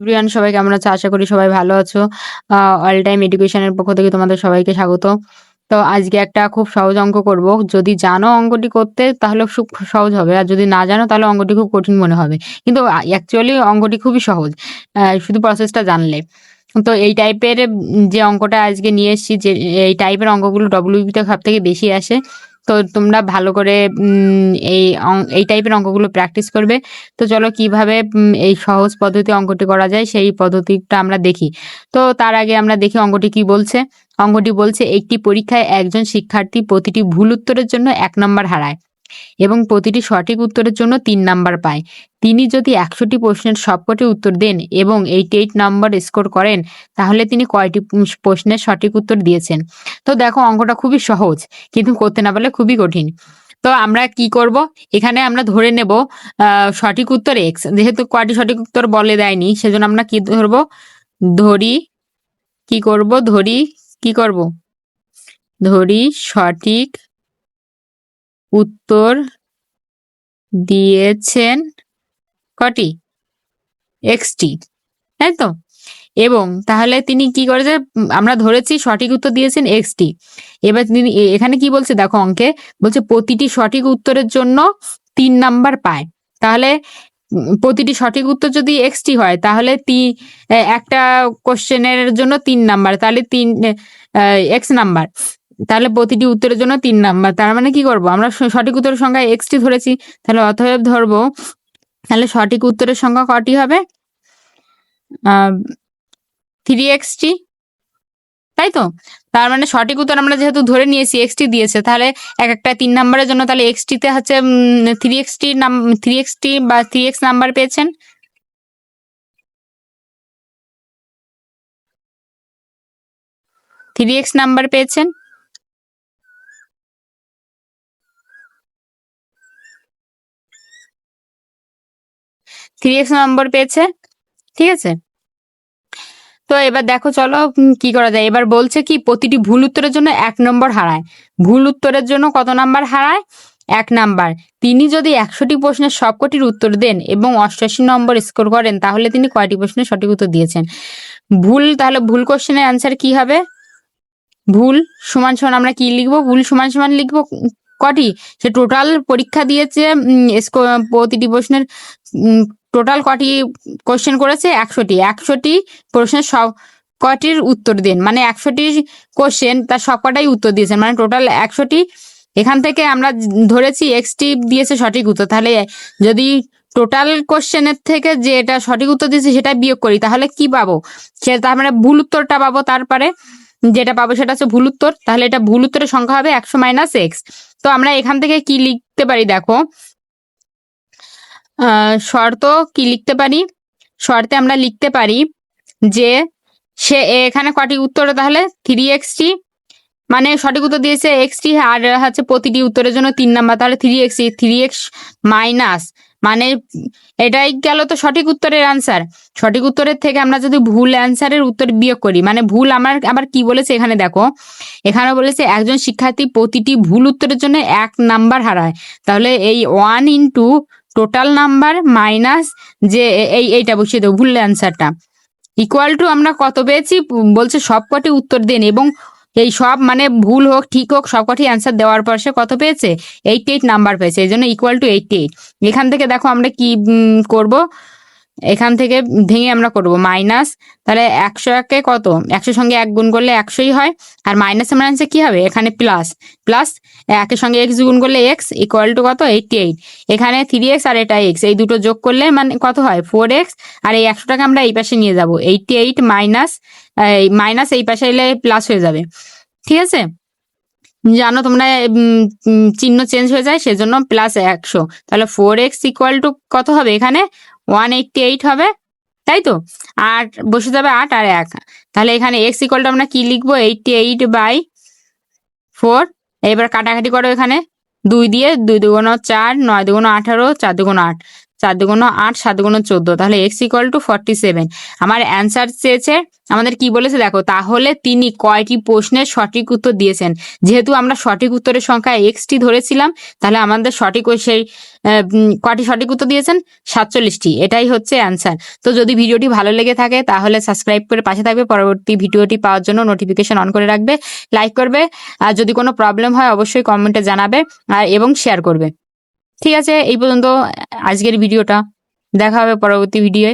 Everyone, সবাই কেমন আছো? আশা করি সবাই ভালো আছো। অল টাইম এডুকেশনের পক্ষ থেকে তোমাদের সবাইকে স্বাগত। তো আজকে একটা খুব সহজ অঙ্ক করব। যদি জানো অঙ্কটি করতে তাহলে খুব সহজ হবে। আর যদি না জানো তাহলে অঙ্কটি খুব কঠিন মনে হবে। কিন্তু অ্যাকচুয়ালি অঙ্কটি খুবই সহজ। শুধু প্রসেসটা জানলে। তো এই টাইপের যে অঙ্কটা আজকে নিয়ে এসেছি, যে এই টাইপের অঙ্কগুলো ডব্লিউবিতে সবথেকে বেশি আসে। তো তোমরা ভালো করে এই টাইপের অঙ্কগুলো প্র্যাকটিস করবে। তো চলো কিভাবে এই সহজ পদ্ধতি অঙ্কটি করা যায় সেই পদ্ধতিটা আমরা দেখি। তো তার আগে আমরা দেখি অঙ্কটি কি বলছে। অঙ্কটি বলছে, একটি পরীক্ষায় একজন শিক্ষার্থী প্রতিটি ভুল উত্তরের জন্য 1 নম্বর হারায় এবং প্রতিটি সঠিক উত্তরের জন্য 3 নাম্বার পায়। তিনি যদি 100টি প্রশ্নের সবকটি উত্তর দেন এবং 88 নম্বর স্কোর করেন, তাহলে তিনি কয়টি প্রশ্নের সঠিক উত্তর দিয়েছেন? তো দেখো অঙ্কটা খুবই সহজ, কিন্তু করতে না পারলে খুবই কঠিন। তো আমরা কি করব, এখানে আমরা ধরে নেব সঠিক উত্তর এক্স। যেহেতু কয়টি সঠিক উত্তর বলে দেয়নি, সেজন্য আমরা কি ধরবো, ধরি কি করব, কি করব, ধরি সঠিক উত্তর দিয়েছেন কটি, এক্সটি, তাই তো? এবং তাহলে তিনি কি করেছে, আমরা ধরেছি সঠিক উত্তর দিয়েছেন এক্সটি। এবার তিনি এখানে কি বলছে দেখো, অঙ্কে বলছে প্রতিটি সঠিক উত্তরের জন্য 3 নাম্বার পায়। তাহলে প্রতিটি সঠিক উত্তর যদি এক্সটি হয়, তাহলে একটা কোশ্চেনের জন্য 3 নাম্বার, তাহলে এক্স নাম্বার। তাহলে প্রতিটি উত্তরের জন্য 3 নাম্বার। তার মানে কি করব, আমরা সঠিক উত্তরের সংখ্যা এক্সটি ধরেছি, তাহলে অতএব ধরবো, তাহলে সঠিক উত্তরের সংখ্যা কটি হবে, 3xt, তাই তো? তার মানে সঠিক উত্তর আমরা যেহেতু ধরে নিয়েছি এক্সটি দিয়েছে, তাহলে একটা 3 নাম্বারের জন্য তাহলে এক্সটিতে হচ্ছে 3xt বা 3x নাম্বার পেয়েছেন। 3x নাম্বার পেয়েছেন। থ্রি এক্স নম্বর পেয়েছে, ঠিক আছে? তো এবার দেখো, চলো কি করা যায়। এবার বলছে কি, প্রতিটি ভুল উত্তরের জন্য 1 নম্বর হারায়। ভুল উত্তরের জন্য কত নাম্বার হারায়? 1 নাম্বার। তিনি যদি 100টি প্রশ্নের সবকটির উত্তর দেন এবং 88 নম্বর স্কোর করেন, তাহলে তিনি কয়টি প্রশ্নের সঠিক উত্তর দিয়েছেন? ভুল, তাহলে ভুল কোশ্চেনের অ্যান্সার কি হবে? ভুল সমান সমান আমরা কি লিখবো, ভুল সমান সমান লিখবো কটি, সে টোটাল পরীক্ষা দিয়েছে, প্রতিটি প্রশ্নের টোটাল কটি কোশ্চেন করেছে, 100টি প্রশ্নের সব কটির উত্তর দেন, মানে 100টি কোশ্চেন তার সব কটাই উত্তর দিয়েছেন, মানে টোটাল 100টি। এখান থেকে আমরা ধরেছি এক্সটি দিয়েছে সঠিক উত্তর, তাহলে যদি টোটাল কোশ্চেনের থেকে যে এটা সঠিক উত্তর দিয়েছে সেটা বিয়োগ করি, তাহলে কি পাবো, তার মানে ভুল উত্তরটা পাবো। তারপরে যেটা পাবো সেটা হচ্ছে ভুল উত্তর, তাহলে এটা ভুল উত্তরের সংখ্যা হবে 100 মাইনাস এক্স। তো আমরা এখান থেকে কি লিখতে পারি দেখো, শর্ত কি লিখতে পারি, শর্তে আমরা লিখতে পারি যে সে এখানে কটি উত্তর, তাহলে 3xt, মানে সঠিক উত্তর দিয়েছে এক্সটি, আর হচ্ছে প্রতিটি উত্তরের জন্য 3 নাম্বার, তাহলে 3x মাইনাস, মানে এটাই গেল তো সঠিক উত্তরের আনসার। সঠিক উত্তরের থেকে আমরা যদি ভুল অ্যান্সারের উত্তর বিয়োগ করি, মানে ভুল, আমার আবার কি বলেছে এখানে দেখো, এখানে বলেছে একজন শিক্ষার্থী প্রতিটি ভুল উত্তরের জন্য 1 নাম্বার হারায়। তাহলে এই 1 ইন্টু টোটাল নাম্বার মাইনাস যে এইটা বসিয়ে দেবো ভুল অ্যান্সারটা, ইকুয়াল টু আমরা কত পেয়েছি, বলছে সবকটি উত্তর দেন এবং এই সব মানে ভুল হোক ঠিক হোক সবকটি অ্যান্সার দেওয়ার পর সে কত পেয়েছে, 88 নাম্বার পেয়েছে, এই জন্য ইকুয়াল টু 88। এখান থেকে দেখো আমরা কি করব, এখান থেকে ভেঙে আমরা করব মাইনাস, তাহলে 100 কত, 100 সঙ্গে 1 গুণ করলে 100ই হয়, আর মাইনাস আমার আনসার কি হবে, এখানে প্লাস, প্লাস 1 সঙ্গে x গুণ করলে x ইকুয়াল টু কত, 88। এখানে 3x আর এটা x, এই দুটো যোগ করলে মানে কত হয়, 4x, আর এই 100টাকে আমরা এই পাশে নিয়ে যাব, 88 মাইনাস মাইনাস এই পাশে এলে প্লাস হয়ে যাবে, ঠিক আছে? জানো তোমরা চিহ্ন চেঞ্জ হয়ে যায়, সেজন্য প্লাস 100, তাহলে 4x ইকুয়াল টু কত হবে, এখানে 188 হবে, তাই তো? আর বসে যাবে 8 আর 1, তাহলে এখানে x ইকুয়াল টু আমরা কি লিখবো, 88/4। এবার কাটাকাটি করো, এখানে 2 দিয়ে 2 দুগুণ 4, 9 দুগুণ 18, 4 দুগুণ 8, 4 দুগুণ 8, 7 গুণ 14, তাহলে x ইকুয়াল টু 47। আমার অ্যান্সার চেয়েছে, আমাদের কি বলেছে দেখো, তাহলে তিনি কয়টি প্রশ্নের সঠিক উত্তর দিয়েছেন। যেহেতু আমরা সঠিক উত্তরের সংখ্যা টি ধরেছিলাম, তাহলে আমাদের সঠিক ওই সেই কয়টি সঠিক উত্তর দিয়েছেন, 47টি। এটাই হচ্ছে অ্যান্সার। তো যদি ভিডিওটি ভালো লেগে থাকে তাহলে সাবস্ক্রাইব করে পাশে থাকবে, পরবর্তী ভিডিওটি পাওয়ার জন্য নোটিফিকেশন অন করে রাখবে, লাইক করবে, আর যদি কোনো প্রবলেম হয় অবশ্যই কমেন্টে জানাবে আর এবং শেয়ার করবে। ঠিক আছে, এই পর্যন্ত আজকের ভিডিওটা। দেখা হবে পরবর্তী ভিডিওয়ে।